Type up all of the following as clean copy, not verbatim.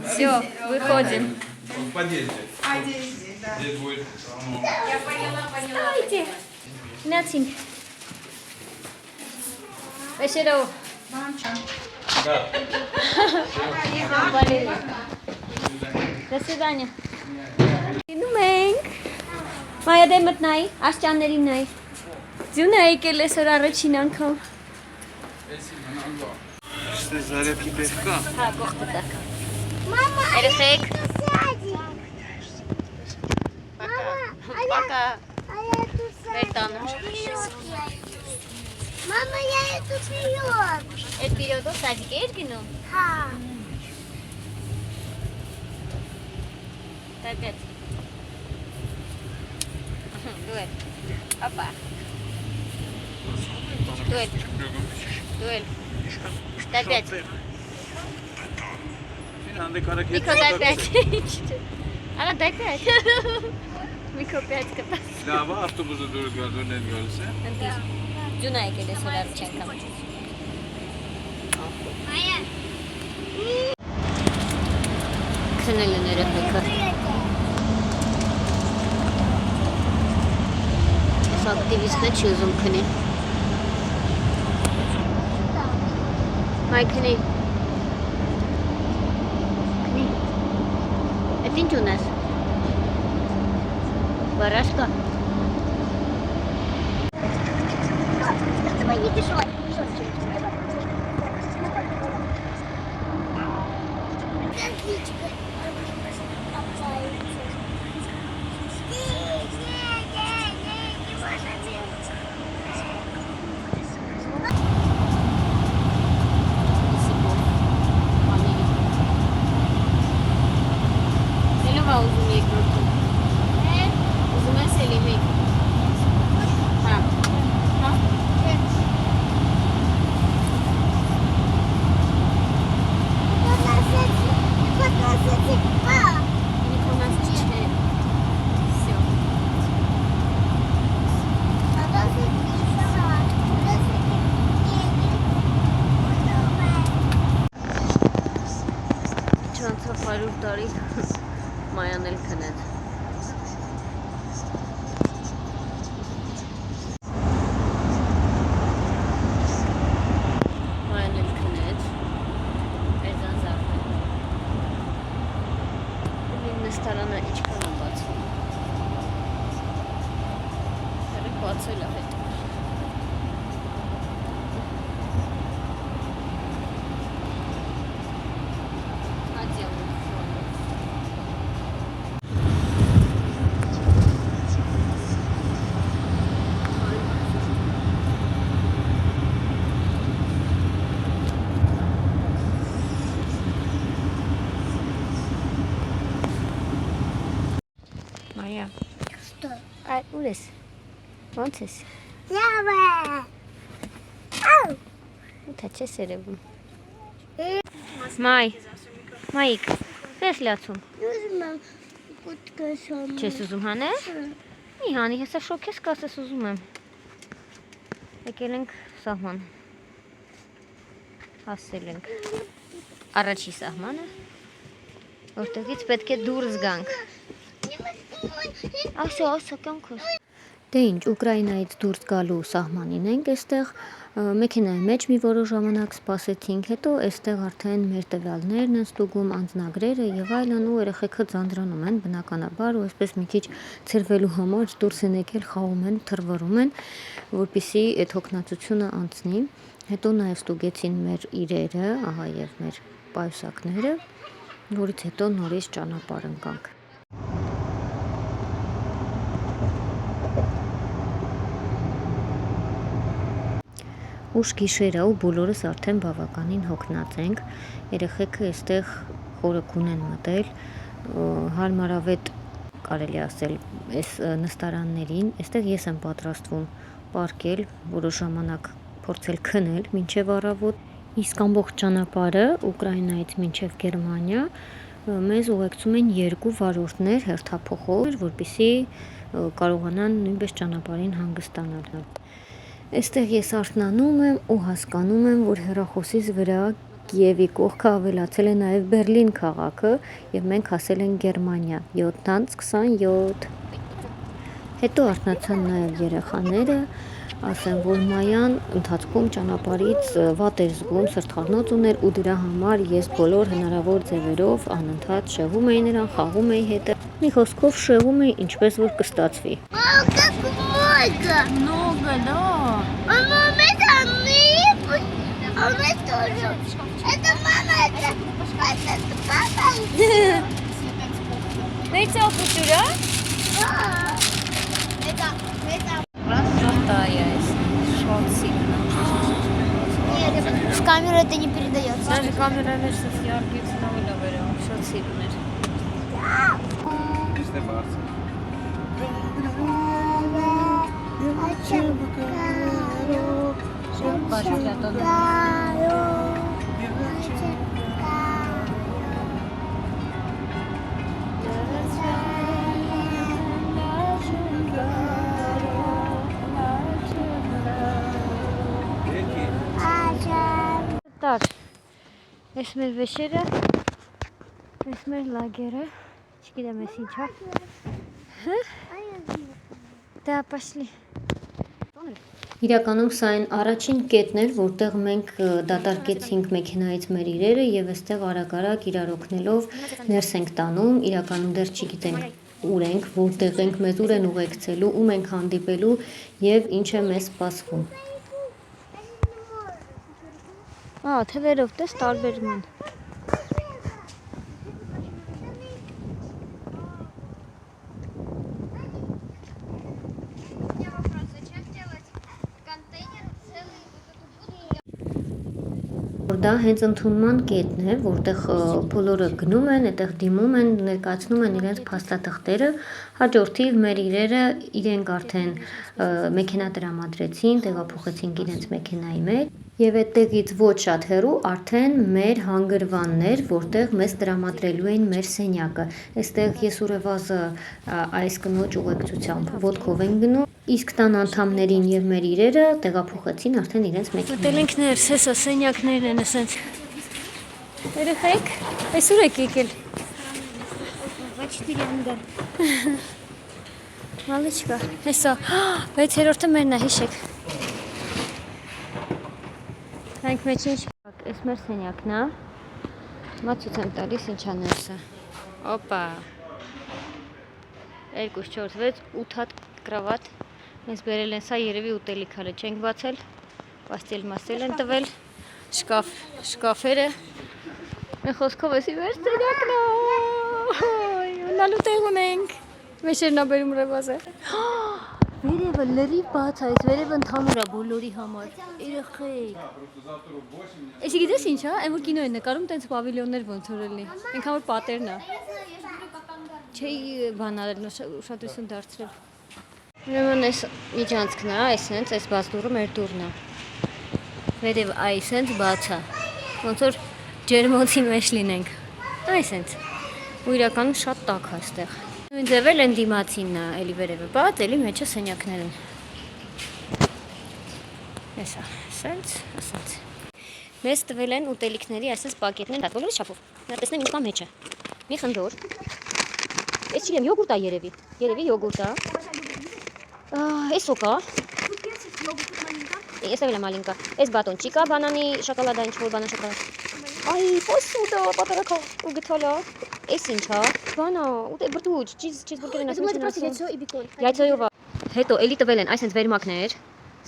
Все, выходим. В подъезде. Здесь, да. Здесь будет. Я поняла. Давайте. Нацинь. Спасибо. Да. До свидания. Նույնք Մայա դե մտնայի, աշճաններին նայի։ Ձյուն է եկել այսօր առաջին անգամ։ Что зарядки песка? Հա, կողքը տակ։ Мама, Երեխեք, сядем. պակա, А я тут վեր տանում։ Мама, я иду вперед. Այդ պիրոդով սադիկ էր գնում։ Ха. Տակետ։ Դուել, ապա։ Դուել, տակետ։ Միկո տակետ։ Աղա տակետ։ Միկո պյաց կտաս։ Լավ, ավտոբուսը դուրս գալու են գալիս է։ Ընտիր, ձյուն է եկել այսօր առաջին անգամ։ Քնել են երեխեքը։ Ակտիվիստն է չի ուզում քնի։ Մայ քնի։ Քնի։ Էդ ինչ ունես։ Բարաշկա։ Давай, не пешой. Ելովա ուզում եք որդում։ Ուզում ես էլի մեկ։ Հա։ Հա։ Նիկոնաս չէ։ Всё։ Չանցավ 100 տարի Մայան էլ քնեց։ Մայան էլ քնեց։ Էրզան զարվել։ Նստարանը իչքան է բացվում։ Հերը բացել է հետ։ Մայա, Что? ուր ես, ոնց ես, Лава. Ау. ութա չես երևում, Մայիկ, ես լացում, Нужно кутка сама. չես ուզում հանել, մի հանի, հեսա շոք ես կասես ուզում եմ, եկել ենք սահման, հասել ենք, առաջի սահմանը, որտեղից պետք է դուրս գանք, ասա, կյանքոս։ Դե ինչ, Ուկրաինայից դուրս գալու սահմանին ենք այստեղ, մեքենայի մեջ մի որոշ ժամանակ սպասեցինք, հետո այստեղ արդեն մեր տվյալներն են ստուգում, անձնագրերը եւ այլն ու երեխեքը ձանձրանում են բնականաբար ու այսպես մի քիչ ցրվելու համար դուրս են եկել, խաղում են, թռվռում են, որպեսզի այդ հոգնածությունը անցնի։ Հետո նաեւ ստուգեցին մեր իրերը, ահա եւ մեր պայուսակները, որից հետո նորից ճանապարհ ընկանք։ Ուշ գիշերը ու բոլորս արդեն բավականին հոգնած ենք, երեխեքը այստեղ խորոքուն են մտել, հարմարավետ կարելի ասել այս նստարաններին, այստեղ ես եմ պատրաստվում պարկել, որոշ ժամանակ փորձել քնել մինչև առավոտ, իսկ ամբողջ ճանապարհը Ուկրաինայից մինչև Գերմանիա մեզ ուղեկցում են 2 վարորդներ հերթափոխով, որպեսզի կարողանան նույնպես ճանապարհին հանգստանալ։ Այստեղ ես արթնանում եմ ու հասկանում եմ, որ հեռախոսիս վրա Կիևի կողքը ավելացել է նաև Բերլին քաղաքը եւ մենք հասել ենք Գերմանիա 7:27։ Հետո արթնացան նաև երեխաները, ասեմ, որ Մայան ընթացքում ճանապարհից վատ էր զգում, սրտխառնոց ուներ ու դրա համար ես բոլոր հնարավոր ձևերով անընդհատ շեղում էի նրան, խաղում էի հետը։ Մի խոսքով շեղում էի ինչպես որ կստացվի։ Мама, как много! Много, да. Мама, это мы, а мы тоже. Это мама, это папа. Մեծ ապուտուրա։ Это. Красотая. Шоцина. Нет, в камеру это не передается. Даже камера մեջս яркից նավելա վերա, շոցիներ։ Este Barça. Peki. Տար, ես մեր վեշերը, ես մեր լագերը, չգիտեմ ես ինչա, դա պաշլի։ Իրականում սա այն առաջին կետն էր, որտեղ մենք դատարկեցինք մեքենայից մեր իրերը եւ այստեղ արագ-արագ իրար օգնելով ներս ենք տանում, իրականում դեռ չգիտենք ուր ենք, որտեղ ենք, մեզ ուր են ուղեկցելու, ում ենք հանդիպելու եւ ինչ է մեզ սպասվում։ Թվերով տես տարբերում են։ Դա հենց ընդունման կետն է, որտեղ բոլորը գնում են, այդտեղ դիմում են, ներկայացնում են իրենց փաստաթղթերը, հաջորդիվ մեր իրերը իրենք արդեն մեքենա տրամադրեցին, տեղափոխեցին իրենց մեքենայի մեջ եւ այդտեղից ոչ շատ հեռու արդեն մեր հանգրվանն էր, որտեղ մեզ տրամադրելու էին մեր սենյակը։ Այստեղ ես ուրևազը այս կնոջ ուղեկցությամբ ոտքով են գնում, իսկ տան անդամներին եւ մեր իրերը տեղափոխեցին արդեն իրենց մեքենա։ Ուտել ենք ներս, հեսա սենյակներն են ասենց։ Երեխեք, այսուր եք եկել։ 24 անգամ։ Մալիչկա, հեսա, 6-րդը մերն է, հիշեք։ Հանք մեջ ինչ, այս մեր սենյակն է, մացուց եմ տալիս ինչա ներսը, օպա, 2, 4, 6, 8 հատ կրավատ, ինձ բերել են սա երևի ուտելիք հալը չենք բացել, պաստել մասել են տվել, շկաֆերը, մեր խոսքով էսի մեր սենյակն է, ունալու տեղ ունենք, մեշերն աբերում ռևազ է, վերևը լրիվ բաց է, այս վերևը ընդհանուր է բոլորի համար, երեխեք, էսի գիտես ինչ է, այն որ կինո են նկարում տենց պավիլյոններ ոնց որ լինի, ինքան որ պատերն է, չէի բանարել, ուշադրություն դարձրել, ուրեմն այս միջանցքն է, այսենց, այս բաց դուռը մեր դուռն է, վերև այսենց բաց է, ոնց որ ջերմոցի մեջ լինենք, այսենց, ու իրականում շատ տաք է այստեղ, նույն ձևել են դիմացինն է, էլի վերևը բաց, էլի մեջը սենյակներ են, Էսա, ասենց, ասենց, մեզ տվել են ուտելիքների այսպես պակետներ, բոլորը շապով, նա տեսնեմ ինչ կա մեջը, մի խնդոր, ես չգիտեմ, յոգուրտ է երևի յոգուրտ է, այս սոկա, ես տվել եմ մալինկա, այս բատոնչի կա, բանանի շոկոլադա, ինչ որ բանան շոկոլադ, այ, պոսուդա, պատարակա, ու գթալա, այս ինչ է, բանա, բրդուջ, չիզբուրգեր են ասում, յայցոյով է, հետո էլի տվել են այսենց վերմակներ,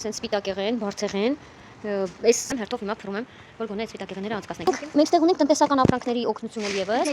սենց սպիտակեղեն, բարձեղեն, այս հերթով հիմա փռում եմ, որ գոնե այդ սպիտակեղենները անցկացնենք։ Մենք ստեղ ունենք տնտեսական ապրանքների օգնություն էլ եւս։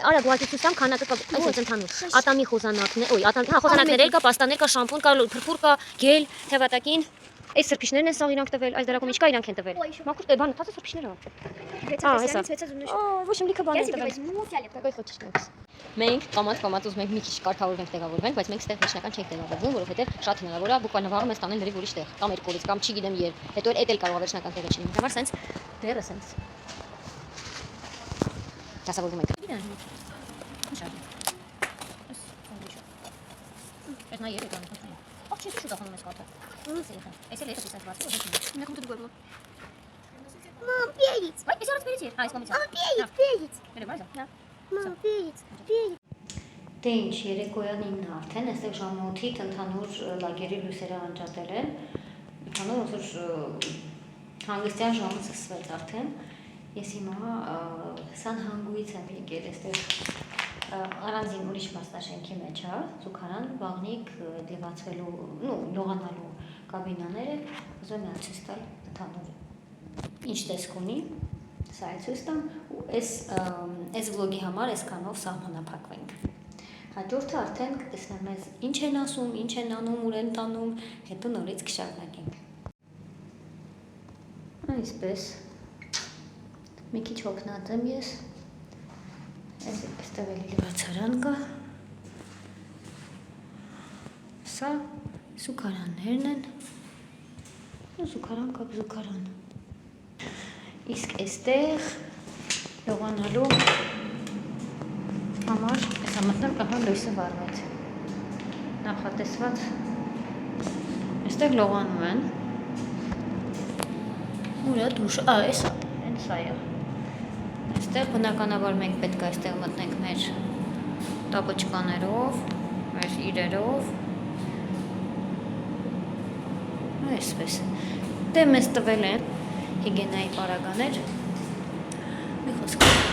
Արագ ուղղակիությամբ քանակը կա այսպես ընդհանուր։ Ատամի խոզանակներ, խոզանակներ կա, պաստաներ կա, շամպուն կա, փրփուր կա, գել, թևատակին։ Այս սրբիչներն են սաղ իրանք տվել, այս դարակում ինչ կա իրանք են տվել։ Մաքուր է, բանը, թացը սրբիչները։ Հեսա։ Ոչ իմ լիքը բան են տվել։ Մենք կամած ուզում ենք մի քիչ կարգավորվենք, տեղավորվենք, բայց մենք ստեղ վերջնական չենք տեղավորվում, որովհետև շատ հնարավոր է բուկվալ նվաղը մեզ տանեն լրիվ ուրիշ տեղ, կամ երկորից, կամ չգիտեմ երբ, հետո էլ էլ կարող է վերջնական տեղը չլինի։ Համար սենց դերը սենց։ Դասավորվում ենք։ Ես նա երեք անում եմ։ Ո՞չ ես շուտ ախոնում ես կաթը։ Այս էլ է սենց բացի, ոչ։ Նեքում դու գորմո։ Мам, бери. перец. Ой, еще раз перейти. А, искомый Мама, перец, перец. Да. Мама, перец, перец. Դե ինչ, երեկոյան 9-ն արդեն, այստեղ ժամը 8-ից ընդհանուր լագերի լույսերը անջատել են։ Ընդհանուր ոնց հանգստյան ժամը սկսվեց արդեն։ Ես հիմա Սանհանգուից եմ եկել, այստեղ առանձին ուրիշ մասնաշենքի մեջ է, զուգարան, բաղնիկ, լվացվելու, լողանալու կաբինաները, ուզում եմ ցույց տալ ընդհանուր ինչ տեսք ունի, սա է ցույց տամ, ու այս վլոգի համար այսքանով սահմանափակվենք։ Հաջորդը արդեն կտեսնեմ մեզ ինչ են ասում, ինչ են անում, ուր են տանում, հետո նորից կշարունակենք։ Այսպես մի քիչ հոգնած եմ ես։ Այստեղ էլի լվացարան կա։ Սա զուգարաններն են։ Զուգարան կա զուգարան։ Իսկ այստեղ լողանալու համար այսա մտնել ահա լույսը վառվեց։ Նախատեսված այստեղ լողանում են։ Ուրա դուշ, էսա, հենց սա է։ Այստեղ բնականաբար մենք պետք է այստեղ մտնենք մեր տապոչկաներով, մեր իրերով։ Այսպես։ Դե մեզ տվել են հիգիենայի պարագաներ։ Մի խոսքով